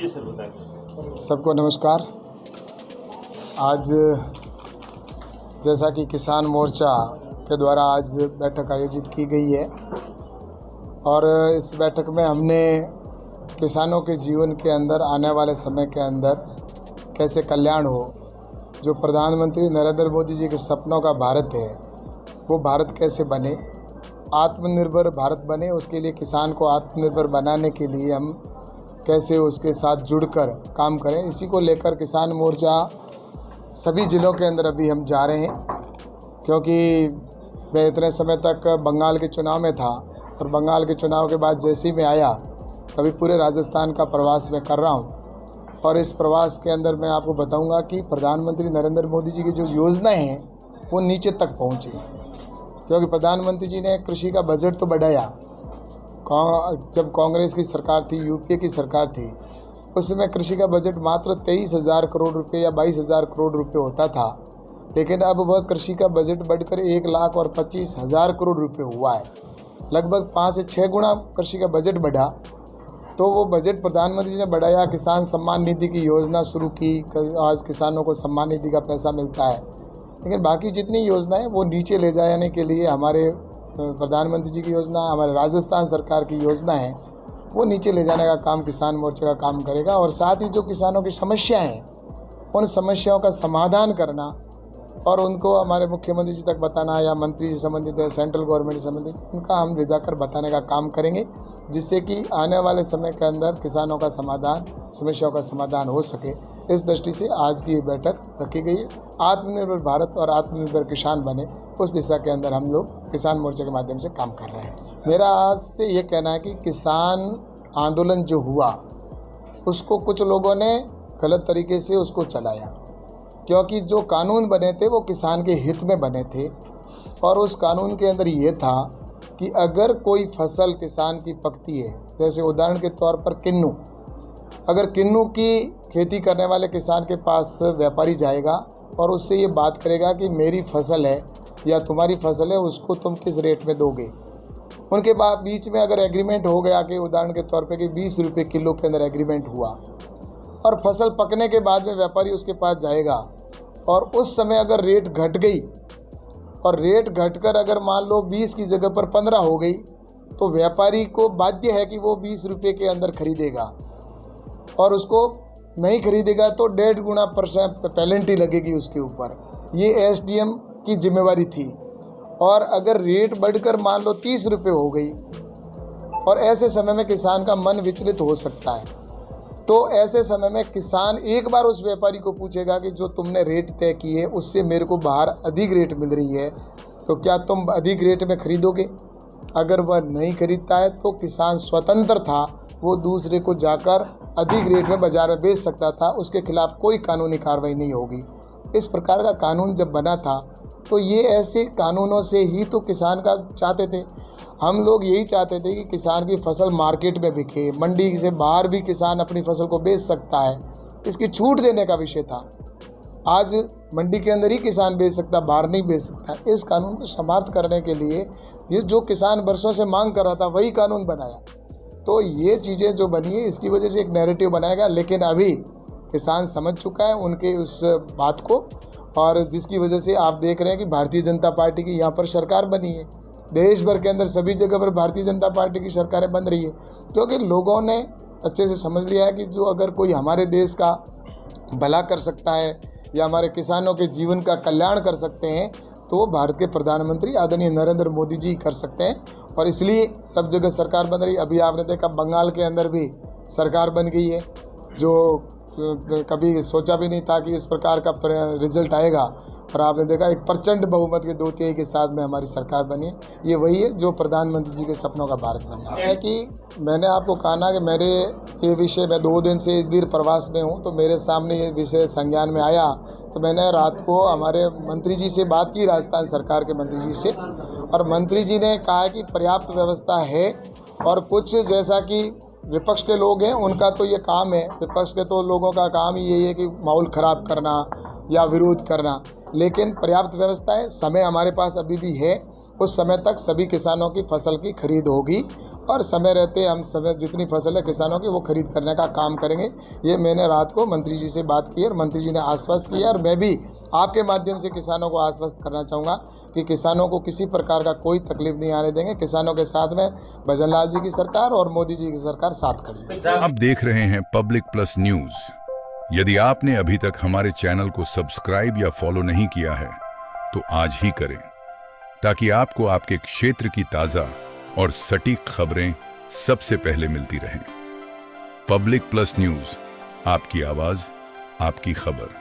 जी sir, बताएं। सबको नमस्कार। आज जैसा कि किसान मोर्चा के द्वारा आज बैठक आयोजित की गई है और इस बैठक में हमने किसानों के जीवन के अंदर आने वाले समय के अंदर कैसे कल्याण हो, जो प्रधानमंत्री नरेंद्र मोदी जी के सपनों का भारत है वो भारत कैसे बने, आत्मनिर्भर भारत बने, उसके लिए किसान को आत्मनिर्भर बनाने के लिए हम कैसे उसके साथ जुड़कर काम करें, इसी को लेकर किसान मोर्चा सभी ज़िलों के अंदर अभी हम जा रहे हैं। क्योंकि मैं इतने समय तक बंगाल के चुनाव में था और बंगाल के चुनाव के बाद जैसे ही मैं आया तभी पूरे राजस्थान का प्रवास मैं कर रहा हूं और इस प्रवास के अंदर मैं आपको बताऊंगा कि प्रधानमंत्री नरेंद्र मोदी जी की जो योजनाएं हैं वो नीचे तक पहुंची। क्योंकि प्रधानमंत्री जी ने कृषि का बजट तो बढ़ाया, जब कांग्रेस की सरकार थी, यूपीए की सरकार थी, उसमें कृषि का बजट मात्र 23,000 करोड़ रुपए या 22,000 करोड़ रुपए होता था। लेकिन अब वह कृषि का बजट बढ़कर 1,25,000 करोड़ रुपए हुआ है। लगभग 5 से 6 गुना कृषि का बजट बढ़ा। तो वो बजट प्रधानमंत्री जी ने बढ़ाया, किसान सम्मान निधि की योजना शुरू की, आज किसानों को सम्मान निधि का पैसा मिलता है। लेकिन बाकी जितनी योजनाएं वो नीचे ले जाने के लिए हमारे प्रधानमंत्री जी की योजना, हमारे राजस्थान सरकार की योजना है, वो नीचे ले जाने का काम किसान मोर्चे का काम करेगा। और साथ ही जो किसानों की समस्याएं हैं उन समस्याओं का समाधान करना और उनको हमारे मुख्यमंत्री जी तक बताना या मंत्री से संबंधित है, सेंट्रल गवर्नमेंट से संबंधित, उनका हम ले जाकर बताने का काम करेंगे, जिससे कि आने वाले समय के अंदर किसानों का समाधान, समस्याओं का समाधान हो सके। इस दृष्टि से आज की ये बैठक रखी गई है। आत्मनिर्भर भारत और आत्मनिर्भर किसान बने, उस दिशा के अंदर हम लोग किसान मोर्चे के माध्यम से काम कर रहे हैं। मेरा आज से ये कहना है कि किसान आंदोलन जो हुआ उसको कुछ लोगों ने गलत तरीके से उसको चलाया, क्योंकि जो कानून बने थे वो किसान के हित में बने थे। और उस कानून के अंदर ये था कि अगर कोई फसल किसान की पकती है, जैसे उदाहरण के तौर पर किन्नू, अगर किन्नू की खेती करने वाले किसान के पास व्यापारी जाएगा और उससे ये बात करेगा कि मेरी फसल है या तुम्हारी फसल है, उसको तुम किस रेट में दोगे, उनके बाद बीच में अगर एग्रीमेंट हो गया कि उदाहरण के तौर पे कि 20 रुपये किलो के अंदर एग्रीमेंट हुआ और फसल पकने के बाद में व्यापारी उसके पास जाएगा और उस समय अगर रेट घट गई और रेट घटकर अगर मान लो 20 की जगह पर 15 हो गई, तो व्यापारी को बाध्य है कि वो 20 रुपये के अंदर खरीदेगा और उसको नहीं खरीदेगा तो 1.5 गुना पेनल्टी लगेगी उसके ऊपर। ये एसडीएम की जिम्मेवारी थी। और अगर रेट बढ़कर मान लो 30 रुपये हो गई और ऐसे समय में किसान का मन विचलित हो सकता है, तो ऐसे समय में किसान एक बार उस व्यापारी को पूछेगा कि जो तुमने रेट तय किए उससे मेरे को बाहर अधिक रेट मिल रही है, तो क्या तुम अधिक रेट में खरीदोगे? अगर वह नहीं खरीदता है तो किसान स्वतंत्र था, वो दूसरे को जाकर अधिक रेट में बाजार में बेच सकता था, उसके खिलाफ कोई कानूनी कार्रवाई नहीं होगी। इस प्रकार का कानून जब बना था तो ये ऐसे कानूनों से ही तो किसान का चाहते थे। हम लोग यही चाहते थे कि किसान की फसल मार्केट में बिके, मंडी से बाहर भी किसान अपनी फसल को बेच सकता है, इसकी छूट देने का विषय था। आज मंडी के अंदर ही किसान बेच सकता, बाहर नहीं बेच सकता। इस कानून को समाप्त करने के लिए ये जो किसान वर्षों से मांग कर रहा था वही कानून बनाया। तो ये चीज़ें जो बनी है इसकी वजह से एक नैरेटिव बनाया गया, लेकिन अभी किसान समझ चुका है उनके उस बात को, और जिसकी वजह से आप देख रहे हैं कि भारतीय जनता पार्टी की यहाँ पर सरकार बनी है। देश भर के अंदर सभी जगह पर भारतीय जनता पार्टी की सरकारें बन रही है, क्योंकि लोगों ने अच्छे से समझ लिया है कि जो अगर कोई हमारे देश का भला कर सकता है या हमारे किसानों के जीवन का कल्याण कर सकते हैं तो वो भारत के प्रधानमंत्री आदरणीय नरेंद्र मोदी जी कर सकते हैं। और इसलिए सब जगह सरकार बन रही। अभी आपने देखा बंगाल के अंदर भी सरकार बन गई है, जो कभी सोचा भी नहीं था कि इस प्रकार का रिजल्ट आएगा। और आपने देखा एक प्रचंड बहुमत के 2/3 के साथ में हमारी सरकार बनी है। ये वही है जो प्रधानमंत्री जी के सपनों का भारत बनना है। कि मैंने आपको कहा ना कि मेरे ये विषय, मैं 2 दिन से इस दीर्घ प्रवास में हूँ, तो मेरे सामने ये विषय संज्ञान में आया तो मैंने रात को हमारे मंत्री जी से बात की, राजस्थान सरकार के मंत्री जी से, और मंत्री जी ने कहा कि पर्याप्त व्यवस्था है। और कुछ जैसा कि विपक्ष के लोग हैं उनका तो ये काम है, विपक्ष के तो लोगों का काम ही यही है कि माहौल ख़राब करना या विरोध करना, लेकिन पर्याप्त व्यवस्था है, समय हमारे पास अभी भी है। उस समय तक सभी किसानों की फसल की खरीद होगी और समय रहते हम समय जितनी फसल है किसानों की वो खरीद करने का काम करेंगे। ये मैंने रात को मंत्री जी से बात की और मंत्री जी ने आश्वस्त किया, और मैं भी आपके माध्यम से किसानों को आश्वस्त करना चाहूँगा कि किसानों को किसी प्रकार का कोई तकलीफ नहीं आने देंगे। किसानों के साथ में भजन लाल जी की सरकार और मोदी जी की सरकार साथ खड़ी है। आप देख रहे हैं पब्लिक प्लस न्यूज। यदि आपने अभी तक हमारे चैनल को सब्सक्राइब या फॉलो नहीं किया है तो आज ही करें, ताकि आपको आपके क्षेत्र की ताजा और सटीक खबरें सबसे पहले मिलती रहें। पब्लिक प्लस न्यूज, आपकी आवाज, आपकी खबर।